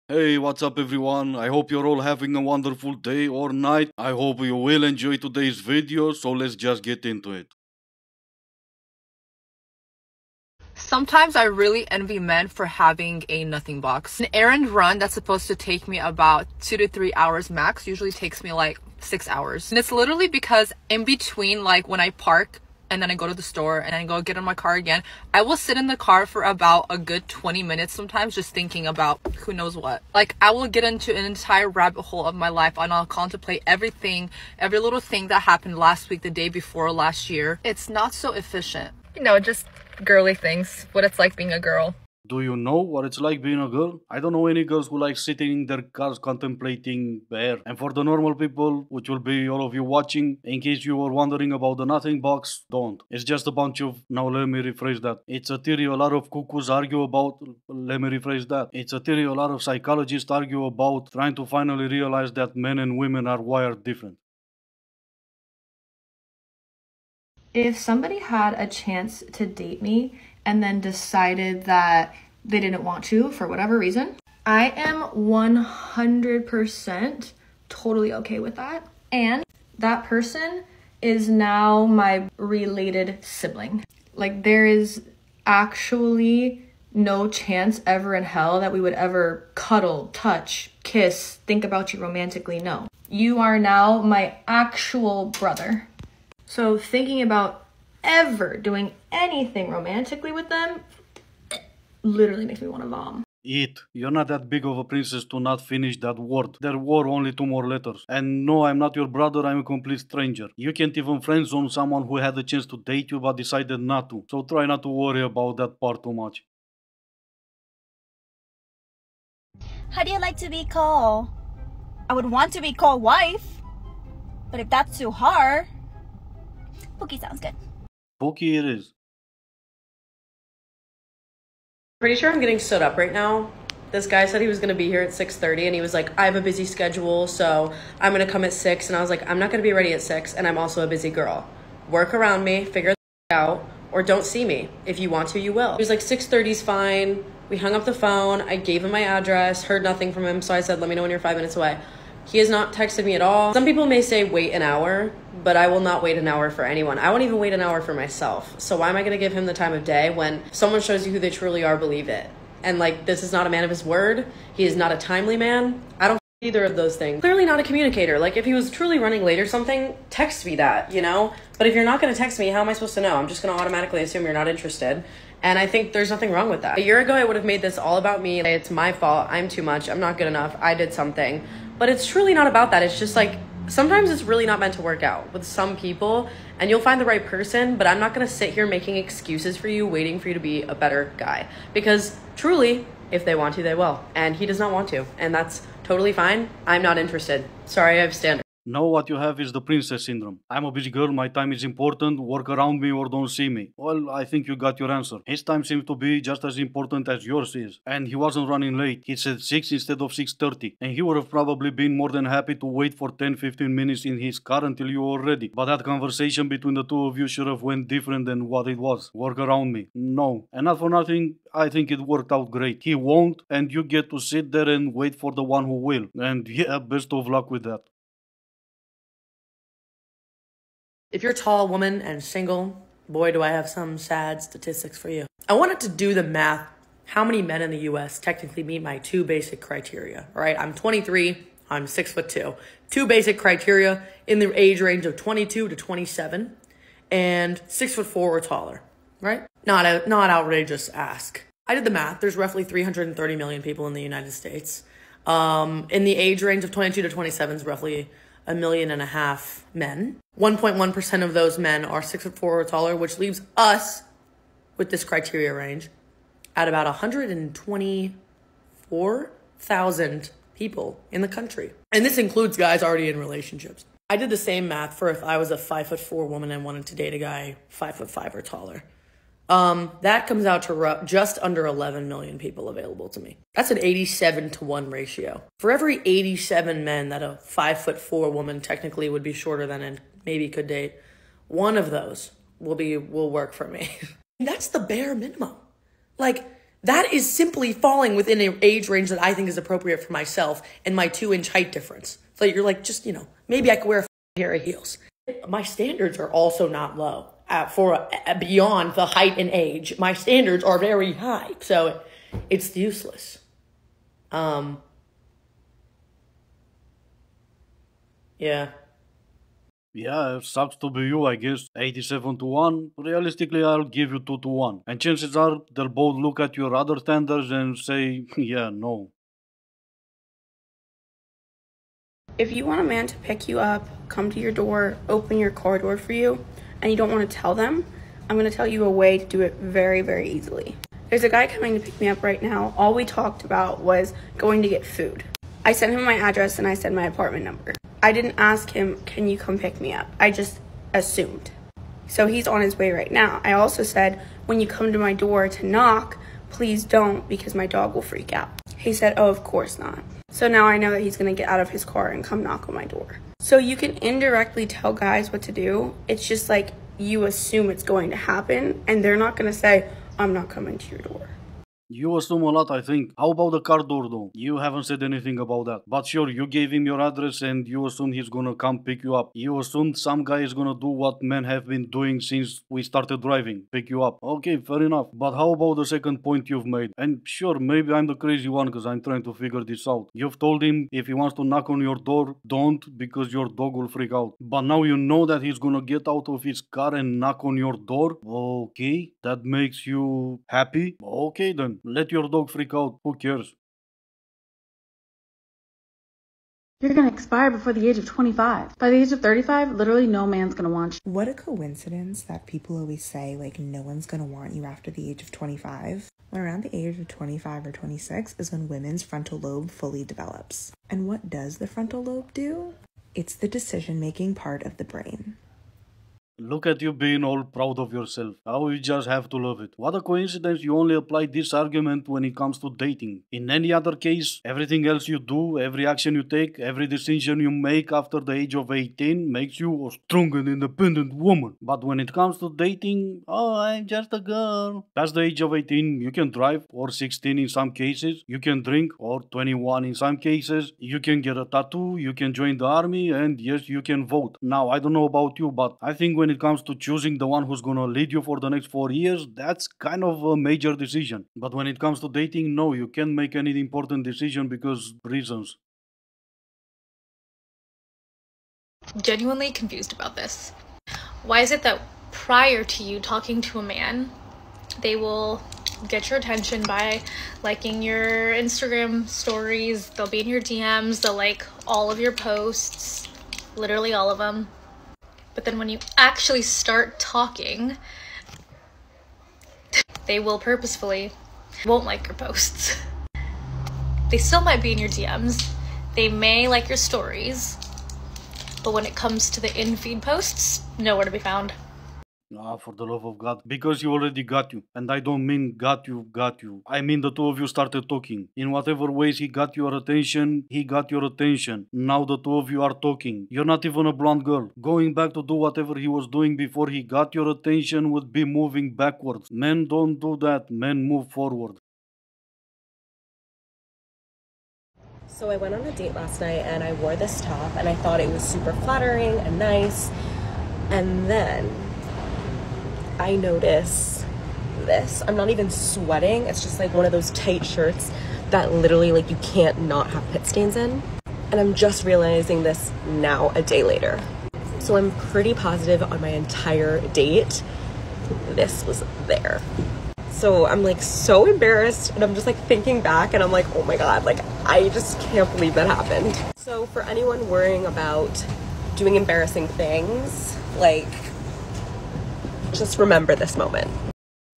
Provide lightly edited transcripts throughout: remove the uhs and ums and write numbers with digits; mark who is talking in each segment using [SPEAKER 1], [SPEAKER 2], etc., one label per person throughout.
[SPEAKER 1] Hey, what's up, everyone? I hope you're all having a wonderful day or night. I hope you will enjoy today's video, so let's just get into it.
[SPEAKER 2] Sometimes I really envy men for having a nothing box. An errand run that's supposed to take me about 2 to 3 hours max usually takes me like 6 hours. And it's literally because in between, like when I park and then I go to the store and then go get in my car again, I will sit in the car for about a good 20 minutes sometimes just thinking about who knows what. Like I will get into an entire rabbit hole of my life and I'll contemplate everything, every little thing that happened last week, the day before, last year. It's not so efficient. Just girly things, what it's like being a girl.
[SPEAKER 1] Do you know what it's like being a girl? I don't know any girls who like sitting in their cars contemplating air. And for the normal people, which will be all of you watching, in case you were wondering about the nothing box, don't. It's just a bunch of, now let me rephrase that. It's a theory a lot of cuckoos argue about, let me rephrase that. It's a theory a lot of psychologists argue about, trying to finally realize that men and women are wired different.
[SPEAKER 3] If somebody had a chance to date me and then decided that they didn't want to for whatever reason, I am 100% totally okay with that. And that person is now my related sibling. Like, there is actually no chance ever in hell that we would ever cuddle, touch, kiss, think about you romantically. No. You are now my actual brother. So thinking about ever doing anything romantically with them literally makes me want to vom.
[SPEAKER 1] You're not that big of a princess to not finish that word. There were only two more letters. And no, I'm not your brother, I'm a complete stranger. You can't even friend zone someone who had the chance to date you but decided not to. So try not to worry about that part too much.
[SPEAKER 4] How do you like to be called? I would want to be called wife, but if that's too hard, Pookie sounds good.
[SPEAKER 1] Pokey it is.
[SPEAKER 5] Pretty sure I'm getting stood up right now. This guy said he was going to be here at 6:30 and he was like, I have a busy schedule, so I'm going to come at 6. And I was like, I'm not going to be ready at 6 and I'm also a busy girl. Work around me, figure it out, or don't see me. If you want to, you will. He was like, 6:30 is fine. We hung up the phone. I gave him my address, heard nothing from him. So I said, let me know when you're 5 minutes away. He has not texted me at all. Some people may say wait an hour, but I will not wait an hour for anyone. I won't even wait an hour for myself. So why am I going to give him the time of day when someone shows you who they truly are, believe it? And like, this is not a man of his word. He is not a timely man. I don't either of those things. Clearly not a communicator. Like if he was truly running late or something, text me that, But if you're not going to text me, how am I supposed to know? I'm just going to automatically assume you're not interested. And I think there's nothing wrong with that. A year ago, I would have made this all about me. It's my fault. I'm too much. I'm not good enough. I did something. But it's truly not about that. It's just like, sometimes it's really not meant to work out with some people and you'll find the right person, but I'm not going to sit here making excuses for you, waiting for you to be a better guy. Because truly, if they want to, they will. And he does not want to. And that's totally fine. I'm not interested. Sorry, I have standards.
[SPEAKER 1] Now what you have is the princess syndrome. I'm a busy girl, my time is important, work around me or don't see me. Well, I think you got your answer. His time seems to be just as important as yours is. And he wasn't running late. He said 6 instead of 6:30. And he would have probably been more than happy to wait for 10-15 minutes in his car until you were ready. But that conversation between the two of you should have went different than what it was. Work around me. No. And not for nothing, I think it worked out great. He won't, and you get to sit there and wait for the one who will. And yeah, best of luck with that.
[SPEAKER 5] If you're a tall woman and single, boy, do I have some sad statistics for you. I wanted to do the math. How many men in the US technically meet my two basic criteria, all right? I'm 23, I'm 6'2". Two basic criteria in the age range of 22 to 27 and 6'4" or taller, right? Not outrageous ask. I did the math. There's roughly 330 million people in the United States. In the age range of 22 to 27 is roughly 1.5 million men. 1.1% of those men are 6'4" or taller, which leaves us with this criteria range at about 124,000 people in the country. And this includes guys already in relationships. I did the same math for if I was a 5'4" woman and wanted to date a guy 5'5" or taller. That comes out to just under 11 million people available to me. That's an 87-to-1 ratio. For every 87 men that a 5'4" woman technically would be shorter than and maybe could date, one of those will work for me. That's the bare minimum. Like, That is simply falling within an age range that I think is appropriate for myself and my 2-inch height difference. So you're like, just, maybe I could wear a pair of heels. My standards are also not low for beyond the height and age. My standards are very high. So it's useless. Yeah.
[SPEAKER 1] Yeah, sucks to be you, I guess. 87-1. Realistically, I'll give you 2-1. And chances are they'll both look at your other standards and say, yeah, no.
[SPEAKER 6] If you want a man to pick you up, come to your door, open your car door for you, and you don't want to tell them, I'm going to tell you a way to do it very, very easily. There's a guy coming to pick me up right now. All we talked about was going to get food. I sent him my address and I said my apartment number. I didn't ask him, can you come pick me up? I just assumed. So he's on his way right now. I also said, when you come to my door to knock, please don't, because my dog will freak out. He said, oh, of course not. So now I know that he's going to get out of his car and come knock on my door. So you can indirectly tell guys what to do. It's just like you assume it's going to happen, and they're not going to say, I'm not coming to your door.
[SPEAKER 1] You assume a lot, I think. How about the car door, though? You haven't said anything about that. But sure, you gave him your address and you assume he's gonna come pick you up. You assumed some guy is gonna do what men have been doing since we started driving. Pick you up. Okay, fair enough. But how about the second point you've made? And sure, maybe I'm the crazy one because I'm trying to figure this out. You've told him if he wants to knock on your door, don't, because your dog will freak out. But now you know that he's gonna get out of his car and knock on your door. Okay, that makes you happy? Okay then. Let your dog freak out. Who cares?
[SPEAKER 7] You're gonna expire before the age of 25. By the age of 35, literally no man's gonna want you.
[SPEAKER 8] What a coincidence that people always say, like, no one's gonna want you after the age of 25. When around the age of 25 or 26 is when women's frontal lobe fully develops. And what does the frontal lobe do? It's the decision-making part of the brain.
[SPEAKER 1] Look at you being all proud of yourself. How you just have to love it. What a coincidence you only apply this argument when it comes to dating. In any other case, everything else you do, every action you take, every decision you make after the age of 18 makes you a strong and independent woman. But when it comes to dating, oh, I'm just a girl. Past the age of 18, you can drive, or 16 in some cases. You can drink, or 21 in some cases. You can get a tattoo, you can join the army, and yes, you can vote. Now, I don't know about you, but I think when it comes to choosing the one who's gonna lead you for the next 4 years, that's kind of a major decision. But when it comes to dating, no, you can't make any important decision because reasons.
[SPEAKER 9] Genuinely confused about this. Why is it that prior to you talking to a man, they will get your attention by liking your Instagram stories, they'll be in your DMs, they'll like all of your posts, literally all of them. But then when you actually start talking, they will purposefully won't like your posts. They still might be in your DMs. They may like your stories. But when it comes to the in-feed posts, nowhere to be found.
[SPEAKER 1] Ah, for the love of God. Because he already got you. And I don't mean got you. I mean the two of you started talking. In whatever ways he got your attention, he got your attention. Now the two of you are talking. You're not even a blonde girl. Going back to do whatever he was doing before he got your attention would be moving backwards. Men don't do that. Men move forward.
[SPEAKER 10] So I went on a date last night and I wore this top and I thought it was super flattering and nice. And then I notice this. I'm not even sweating. It's just like one of those tight shirts that literally like you can't not have pit stains in. And I'm just realizing this now a day later. So I'm pretty positive on my entire date, this was there. So I'm like so embarrassed and I'm just like thinking back and I'm like, oh my God, like I just can't believe that happened. So for anyone worrying about doing embarrassing things, like, just remember this moment.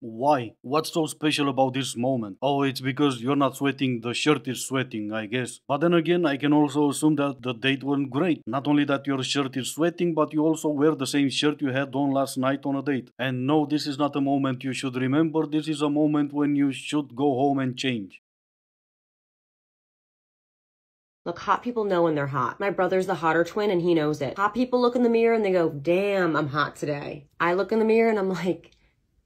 [SPEAKER 1] Why? What's so special about this moment? Oh, it's because you're not sweating, the shirt is sweating, I guess. But then again, I can also assume that the date went great. Not only that your shirt is sweating, but you also wear the same shirt you had on last night on a date. And no, this is not a moment you should remember, this is a moment when you should go home and change.
[SPEAKER 10] Look, hot people know when they're hot. My brother's the hotter twin and he knows it. Hot people look in the mirror and they go, damn, I'm hot today. I look in the mirror and I'm like,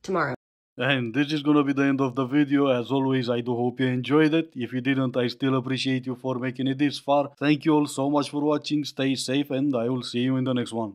[SPEAKER 10] tomorrow.
[SPEAKER 1] And this is gonna be the end of the video. As always, I do hope you enjoyed it. If you didn't, I still appreciate you for making it this far. Thank you all so much for watching. Stay safe and I will see you in the next one.